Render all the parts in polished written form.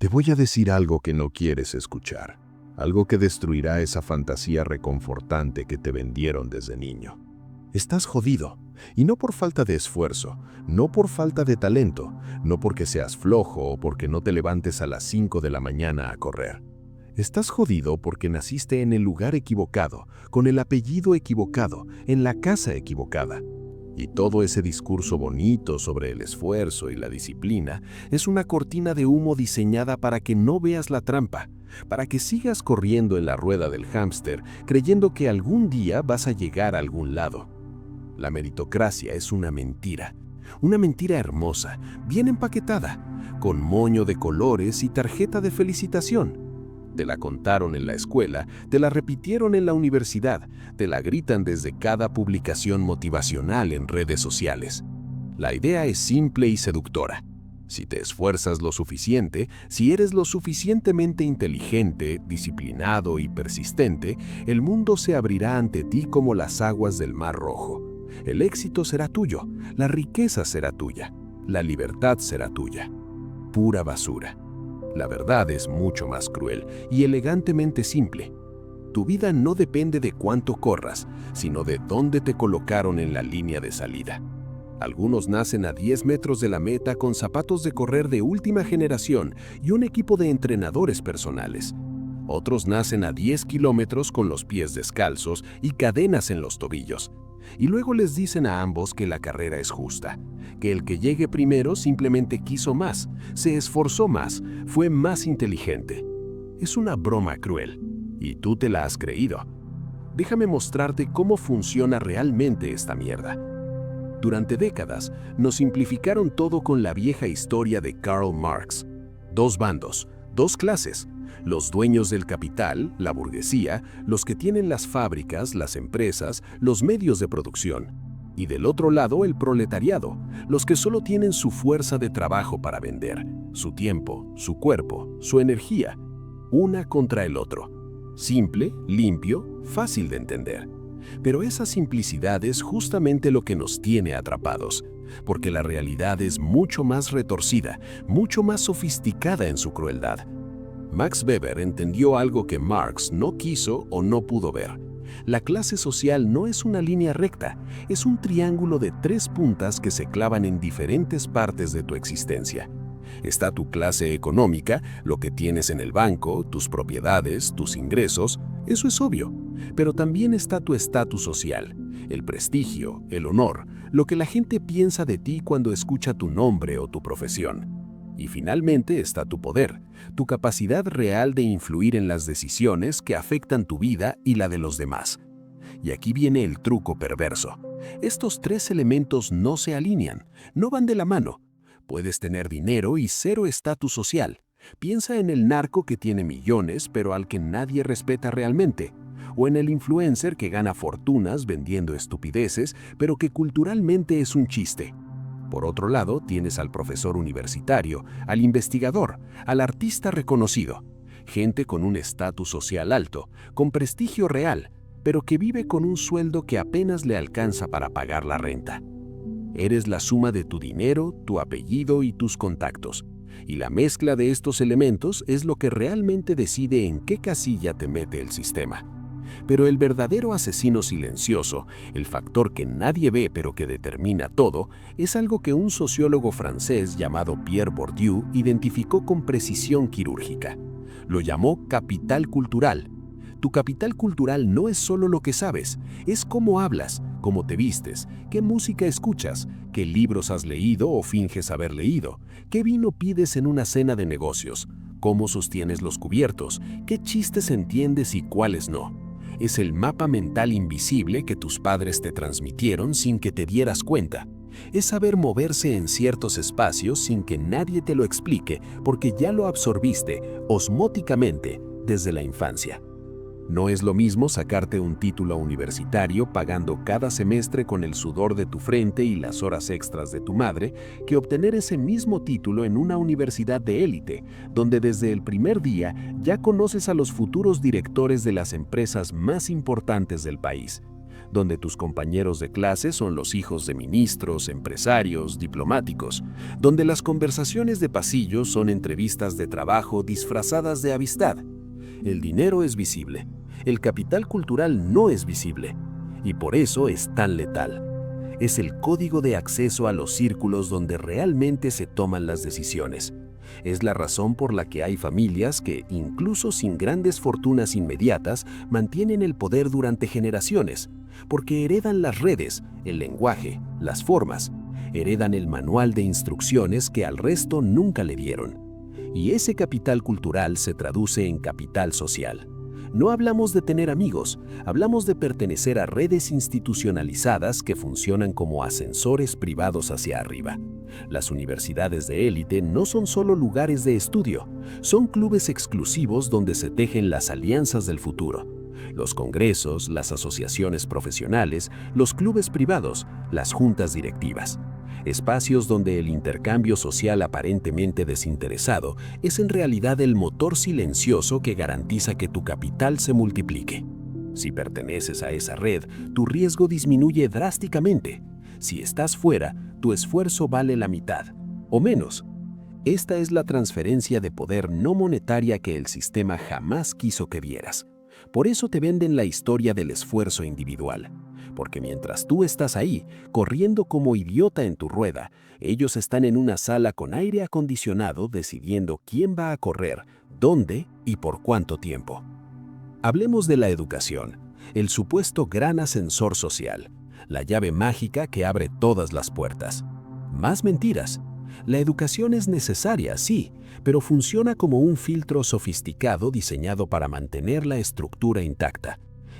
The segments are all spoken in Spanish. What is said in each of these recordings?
Te voy a decir algo que no quieres escuchar, algo que destruirá esa fantasía reconfortante que te vendieron desde niño. Estás jodido, y no por falta de esfuerzo, no por falta de talento, no porque seas flojo o porque no te levantes a las 5 de la mañana a correr. Estás jodido porque naciste en el lugar equivocado, con el apellido equivocado, en la casa equivocada. Y todo ese discurso bonito sobre el esfuerzo y la disciplina es una cortina de humo diseñada para que no veas la trampa, para que sigas corriendo en la rueda del hámster creyendo que algún día vas a llegar a algún lado. La meritocracia es una mentira hermosa, bien empaquetada, con moño de colores y tarjeta de felicitación. Te la contaron en la escuela, te la repitieron en la universidad, te la gritan desde cada publicación motivacional en redes sociales. La idea es simple y seductora. Si te esfuerzas lo suficiente, si eres lo suficientemente inteligente, disciplinado y persistente, el mundo se abrirá ante ti como las aguas del Mar Rojo. El éxito será tuyo, la riqueza será tuya, la libertad será tuya. Pura basura. La verdad es mucho más cruel y elegantemente simple. Tu vida no depende de cuánto corras, sino de dónde te colocaron en la línea de salida. Algunos nacen a 10 metros de la meta con zapatos de correr de última generación y un equipo de entrenadores personales. Otros nacen a 10 kilómetros con los pies descalzos y cadenas en los tobillos. Y luego les dicen a ambos que la carrera es justa, que el que llegue primero simplemente quiso más, se esforzó más, fue más inteligente. Es una broma cruel, y tú te la has creído. Déjame mostrarte cómo funciona realmente esta mierda. Durante décadas, nos simplificaron todo con la vieja historia de Karl Marx. Dos bandos, dos clases. Los dueños del capital, la burguesía, los que tienen las fábricas, las empresas, los medios de producción. Y del otro lado, el proletariado, los que solo tienen su fuerza de trabajo para vender, su tiempo, su cuerpo, su energía, una contra el otro. Simple, limpio, fácil de entender. Pero esa simplicidad es justamente lo que nos tiene atrapados, porque la realidad es mucho más retorcida, mucho más sofisticada en su crueldad. Max Weber entendió algo que Marx no quiso o no pudo ver. La clase social no es una línea recta, es un triángulo de 3 puntas que se clavan en diferentes partes de tu existencia. Está tu clase económica, lo que tienes en el banco, tus propiedades, tus ingresos, eso es obvio. Pero también está tu estatus social, el prestigio, el honor, lo que la gente piensa de ti cuando escucha tu nombre o tu profesión. Y finalmente está tu poder, tu capacidad real de influir en las decisiones que afectan tu vida y la de los demás. Y aquí viene el truco perverso. Estos 3 elementos no se alinean, no van de la mano. Puedes tener dinero y 0 estatus social. Piensa en el narco que tiene millones pero al que nadie respeta realmente. O en el influencer que gana fortunas vendiendo estupideces pero que culturalmente es un chiste. Por otro lado, tienes al profesor universitario, al investigador, al artista reconocido. Gente con un estatus social alto, con prestigio real, pero que vive con un sueldo que apenas le alcanza para pagar la renta. Eres la suma de tu dinero, tu apellido y tus contactos. Y la mezcla de estos elementos es lo que realmente decide en qué casilla te mete el sistema. Pero el verdadero asesino silencioso, el factor que nadie ve pero que determina todo, es algo que un sociólogo francés llamado Pierre Bourdieu identificó con precisión quirúrgica. Lo llamó capital cultural. Tu capital cultural no es solo lo que sabes, es cómo hablas, cómo te vistes, qué música escuchas, qué libros has leído o finges haber leído, qué vino pides en una cena de negocios, cómo sostienes los cubiertos, qué chistes entiendes y cuáles no. Es el mapa mental invisible que tus padres te transmitieron sin que te dieras cuenta. Es saber moverse en ciertos espacios sin que nadie te lo explique porque ya lo absorbiste osmóticamente desde la infancia. No es lo mismo sacarte un título universitario pagando cada semestre con el sudor de tu frente y las horas extras de tu madre que obtener ese mismo título en una universidad de élite, donde desde el primer día ya conoces a los futuros directores de las empresas más importantes del país, donde tus compañeros de clase son los hijos de ministros, empresarios, diplomáticos, donde las conversaciones de pasillo son entrevistas de trabajo disfrazadas de amistad. El dinero es visible, el capital cultural no es visible, y por eso es tan letal. Es el código de acceso a los círculos donde realmente se toman las decisiones. Es la razón por la que hay familias que, incluso sin grandes fortunas inmediatas, mantienen el poder durante generaciones, porque heredan las redes, el lenguaje, las formas, heredan el manual de instrucciones que al resto nunca le dieron. Y ese capital cultural se traduce en capital social. No hablamos de tener amigos, hablamos de pertenecer a redes institucionalizadas que funcionan como ascensores privados hacia arriba. Las universidades de élite no son solo lugares de estudio, son clubes exclusivos donde se tejen las alianzas del futuro. Los congresos, las asociaciones profesionales, los clubes privados, las juntas directivas. Espacios donde el intercambio social aparentemente desinteresado es en realidad el motor silencioso que garantiza que tu capital se multiplique. Si perteneces a esa red, tu riesgo disminuye drásticamente. Si estás fuera, tu esfuerzo vale la mitad, o menos. Esta es la transferencia de poder no monetaria que el sistema jamás quiso que vieras. Por eso te venden la historia del esfuerzo individual. Porque mientras tú estás ahí, corriendo como idiota en tu rueda, ellos están en una sala con aire acondicionado decidiendo quién va a correr, dónde y por cuánto tiempo. Hablemos de la educación, el supuesto gran ascensor social, la llave mágica que abre todas las puertas. Más mentiras. La educación es necesaria, sí, pero funciona como un filtro sofisticado diseñado para mantener la estructura intacta.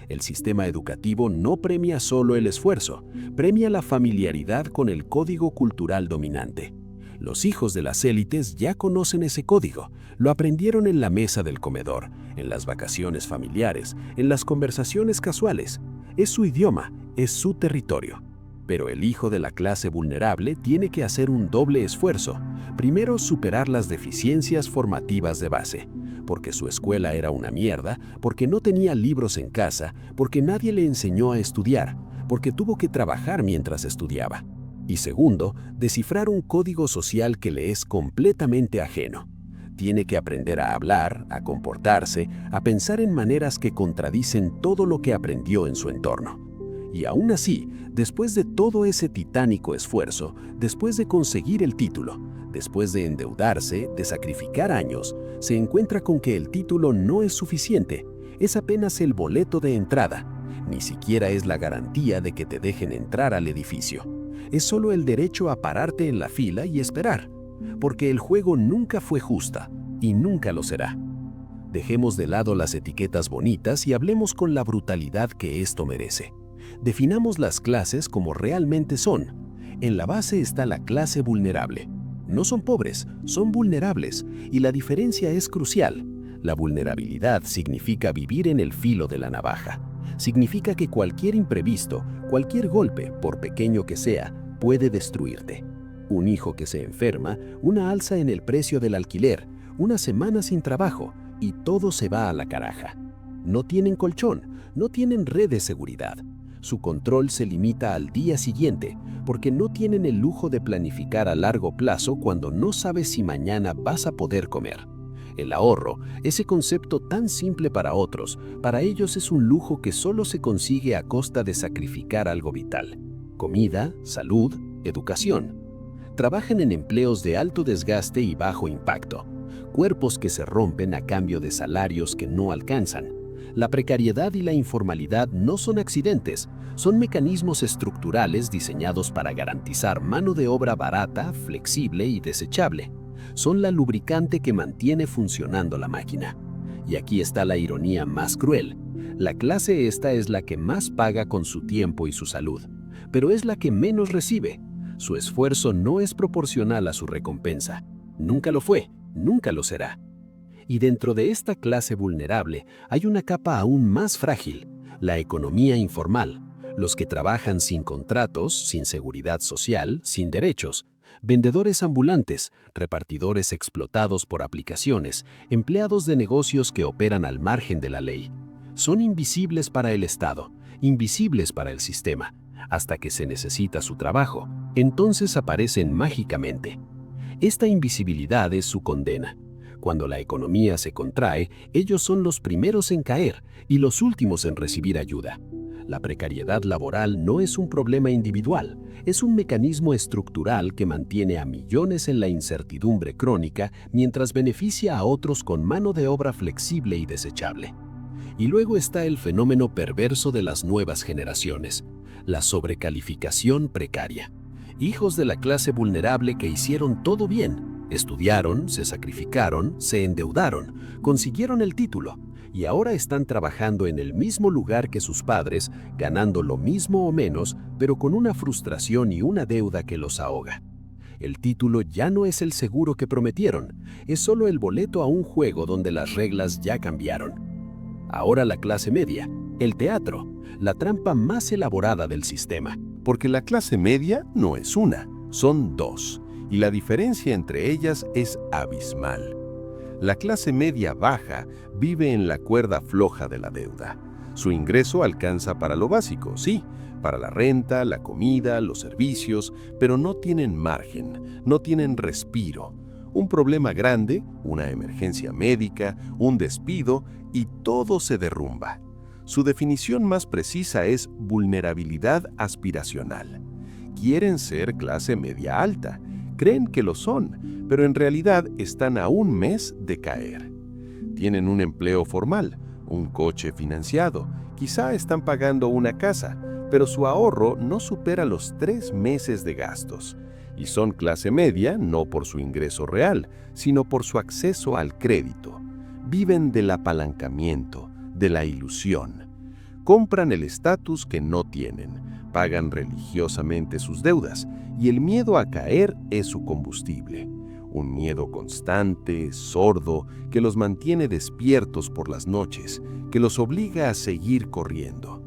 El sistema educativo no premia solo el esfuerzo, premia la familiaridad con el código cultural dominante. Los hijos de las élites ya conocen ese código, lo aprendieron en la mesa del comedor, en las vacaciones familiares, en las conversaciones casuales. Es su idioma, es su territorio. Pero el hijo de la clase vulnerable tiene que hacer un doble esfuerzo. Primero, superar las deficiencias formativas de base, porque su escuela era una mierda, porque no tenía libros en casa, porque nadie le enseñó a estudiar, porque tuvo que trabajar mientras estudiaba. Y segundo, descifrar un código social que le es completamente ajeno. Tiene que aprender a hablar, a comportarse, a pensar en maneras que contradicen todo lo que aprendió en su entorno. Y aún así, después de todo ese titánico esfuerzo, después de conseguir el título, después de endeudarse, de sacrificar años, se encuentra con que el título no es suficiente, es apenas el boleto de entrada, ni siquiera es la garantía de que te dejen entrar al edificio. Es solo el derecho a pararte en la fila y esperar, porque el juego nunca fue justa y nunca lo será. Dejemos de lado las etiquetas bonitas y hablemos con la brutalidad que esto merece. Definamos las clases como realmente son. En la base está la clase vulnerable. No son pobres, son vulnerables, y la diferencia es crucial. La vulnerabilidad significa vivir en el filo de la navaja. Significa que cualquier imprevisto, cualquier golpe, por pequeño que sea, puede destruirte. Un hijo que se enferma, una alza en el precio del alquiler, una semana sin trabajo, y todo se va a la caraja. No tienen colchón, no tienen red de seguridad. Su control se limita al día siguiente, porque no tienen el lujo de planificar a largo plazo cuando no sabes si mañana vas a poder comer. El ahorro, ese concepto tan simple para otros, para ellos es un lujo que solo se consigue a costa de sacrificar algo vital. Comida, salud, educación. Trabajan en empleos de alto desgaste y bajo impacto. Cuerpos que se rompen a cambio de salarios que no alcanzan. La precariedad y la informalidad no son accidentes, son mecanismos estructurales diseñados para garantizar mano de obra barata, flexible y desechable. Son la lubricante que mantiene funcionando la máquina. Y aquí está la ironía más cruel. La clase esta es la que más paga con su tiempo y su salud, pero es la que menos recibe. Su esfuerzo no es proporcional a su recompensa. Nunca lo fue, nunca lo será. Y dentro de esta clase vulnerable hay una capa aún más frágil, la economía informal, los que trabajan sin contratos, sin seguridad social, sin derechos, vendedores ambulantes, repartidores explotados por aplicaciones, empleados de negocios que operan al margen de la ley. Son invisibles para el Estado, invisibles para el sistema, hasta que se necesita su trabajo, entonces aparecen mágicamente. Esta invisibilidad es su condena. Cuando la economía se contrae, ellos son los primeros en caer y los últimos en recibir ayuda. La precariedad laboral no es un problema individual, es un mecanismo estructural que mantiene a millones en la incertidumbre crónica mientras beneficia a otros con mano de obra flexible y desechable. Y luego está el fenómeno perverso de las nuevas generaciones, la sobrecalificación precaria. Hijos de la clase vulnerable que hicieron todo bien, estudiaron, se sacrificaron, se endeudaron, consiguieron el título y ahora están trabajando en el mismo lugar que sus padres, ganando lo mismo o menos, pero con una frustración y una deuda que los ahoga. El título ya no es el seguro que prometieron, es solo el boleto a un juego donde las reglas ya cambiaron. Ahora la clase media, el teatro, la trampa más elaborada del sistema. Porque la clase media no es una, son dos, y la diferencia entre ellas es abismal. La clase media baja vive en la cuerda floja de la deuda. Su ingreso alcanza para lo básico, sí, para la renta, la comida, los servicios, pero no tienen margen, no tienen respiro. Un problema grande, una emergencia médica, un despido y todo se derrumba. Su definición más precisa es vulnerabilidad aspiracional. Quieren ser clase media alta, creen que lo son, pero en realidad están a un mes de caer. Tienen un empleo formal, un coche financiado, quizá están pagando una casa, pero su ahorro no supera los 3 meses de gastos. Y son clase media no por su ingreso real, sino por su acceso al crédito. Viven del apalancamiento, de la ilusión. Compran el estatus que no tienen, pagan religiosamente sus deudas y el miedo a caer es su combustible. Un miedo constante, sordo, que los mantiene despiertos por las noches, que los obliga a seguir corriendo.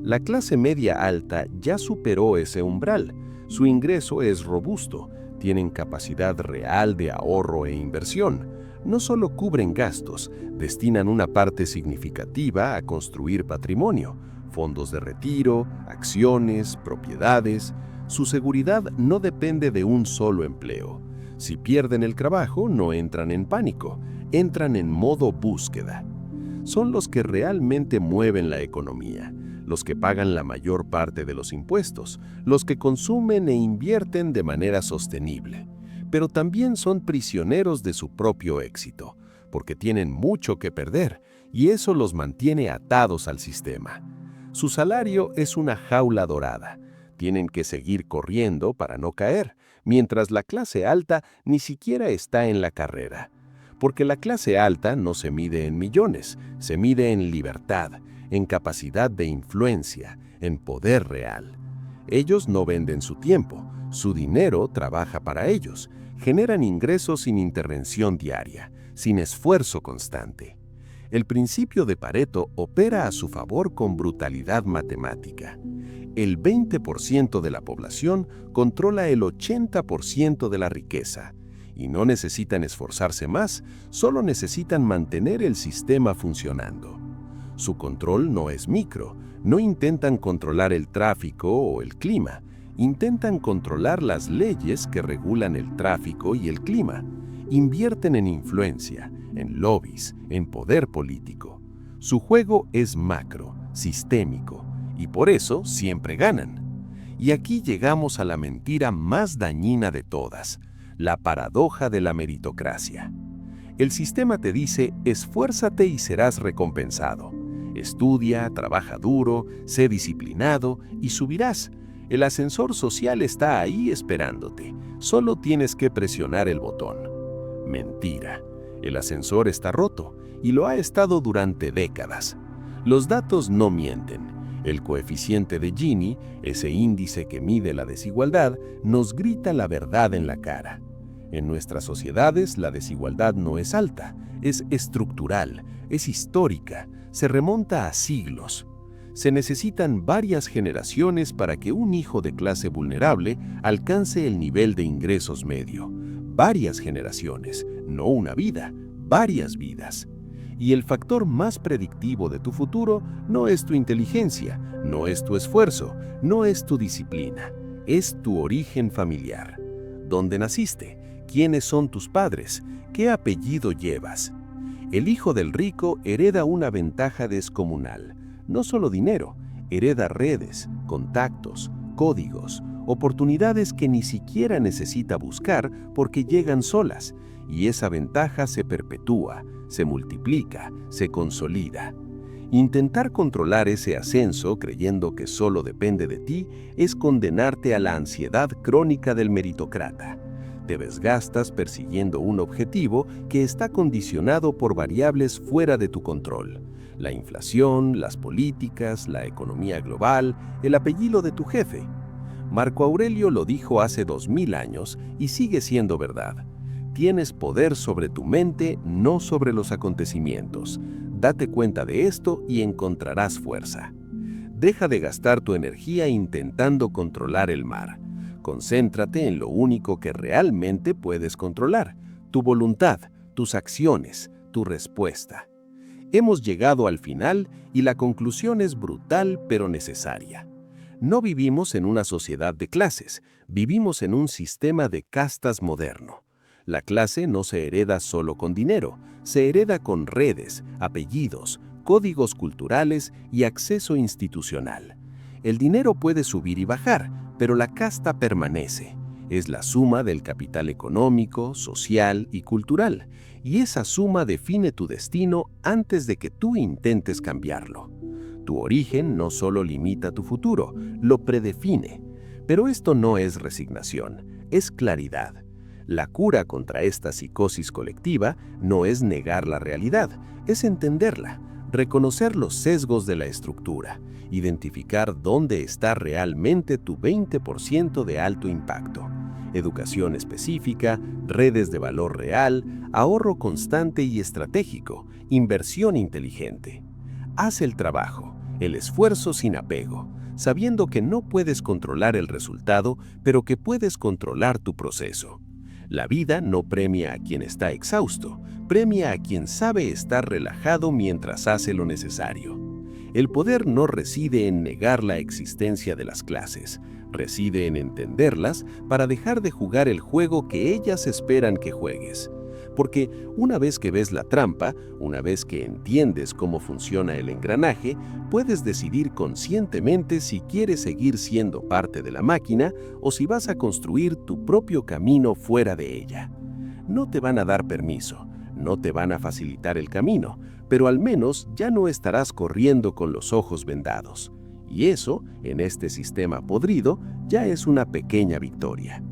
La clase media alta ya superó ese umbral. Su ingreso es robusto, tienen capacidad real de ahorro e inversión. No solo cubren gastos, destinan una parte significativa a construir patrimonio, fondos de retiro, acciones, propiedades. Su seguridad no depende de un solo empleo. Si pierden el trabajo, no entran en pánico, entran en modo búsqueda. Son los que realmente mueven la economía, los que pagan la mayor parte de los impuestos, los que consumen e invierten de manera sostenible. Pero también son prisioneros de su propio éxito, porque tienen mucho que perder, y eso los mantiene atados al sistema. Su salario es una jaula dorada. Tienen que seguir corriendo para no caer, mientras la clase alta ni siquiera está en la carrera. Porque la clase alta no se mide en millones, se mide en libertad, en capacidad de influencia, en poder real. Ellos no venden su tiempo, su dinero trabaja para ellos, generan ingresos sin intervención diaria, sin esfuerzo constante. El principio de Pareto opera a su favor con brutalidad matemática. El 20% de la población controla el 80% de la riqueza, y no necesitan esforzarse más, solo necesitan mantener el sistema funcionando. Su control no es micro, no intentan controlar el tráfico o el clima, intentan controlar las leyes que regulan el tráfico y el clima. Invierten en influencia, en lobbies, en poder político. Su juego es macro, sistémico, y por eso siempre ganan. Y aquí llegamos a la mentira más dañina de todas, la paradoja de la meritocracia. El sistema te dice, esfuérzate y serás recompensado. Estudia, trabaja duro, sé disciplinado y subirás. El ascensor social está ahí esperándote. Solo tienes que presionar el botón. Mentira. El ascensor está roto y lo ha estado durante décadas. Los datos no mienten. El coeficiente de Gini, ese índice que mide la desigualdad, nos grita la verdad en la cara. En nuestras sociedades la desigualdad no es alta, es estructural, es histórica, se remonta a siglos. Se necesitan varias generaciones para que un hijo de clase vulnerable alcance el nivel de ingresos medio. Varias generaciones, no una vida, varias vidas. Y el factor más predictivo de tu futuro no es tu inteligencia, no es tu esfuerzo, no es tu disciplina, es tu origen familiar. ¿Dónde naciste? ¿Quiénes son tus padres? ¿Qué apellido llevas? El hijo del rico hereda una ventaja descomunal. No solo dinero, hereda redes, contactos, códigos, oportunidades que ni siquiera necesita buscar porque llegan solas, y esa ventaja se perpetúa, se multiplica, se consolida. Intentar controlar ese ascenso creyendo que solo depende de ti es condenarte a la ansiedad crónica del meritocrata. Te desgastas persiguiendo un objetivo que está condicionado por variables fuera de tu control. La inflación, las políticas, la economía global, el apellido de tu jefe. Marco Aurelio lo dijo hace 2000 años y sigue siendo verdad. Tienes poder sobre tu mente, no sobre los acontecimientos. Date cuenta de esto y encontrarás fuerza. Deja de gastar tu energía intentando controlar el mar. Concéntrate en lo único que realmente puedes controlar: tu voluntad, tus acciones, tu respuesta. Hemos llegado al final y la conclusión es brutal pero necesaria. No vivimos en una sociedad de clases, vivimos en un sistema de castas moderno. La clase no se hereda solo con dinero, se hereda con redes, apellidos, códigos culturales y acceso institucional. El dinero puede subir y bajar, pero la casta permanece. Es la suma del capital económico, social y cultural, y esa suma define tu destino antes de que tú intentes cambiarlo. Tu origen no solo limita tu futuro, lo predefine. Pero esto no es resignación, es claridad. La cura contra esta psicosis colectiva no es negar la realidad, es entenderla, reconocer los sesgos de la estructura, identificar dónde está realmente tu 20% de alto impacto. Educación específica, redes de valor real, ahorro constante y estratégico, inversión inteligente. Haz el trabajo, el esfuerzo sin apego, sabiendo que no puedes controlar el resultado, pero que puedes controlar tu proceso. La vida no premia a quien está exhausto, premia a quien sabe estar relajado mientras hace lo necesario. El poder no reside en negar la existencia de las clases, reside en entenderlas para dejar de jugar el juego que ellas esperan que juegues. Porque una vez que ves la trampa, una vez que entiendes cómo funciona el engranaje, puedes decidir conscientemente si quieres seguir siendo parte de la máquina o si vas a construir tu propio camino fuera de ella. No te van a dar permiso, no te van a facilitar el camino, pero al menos ya no estarás corriendo con los ojos vendados. Y eso, en este sistema podrido, ya es una pequeña victoria.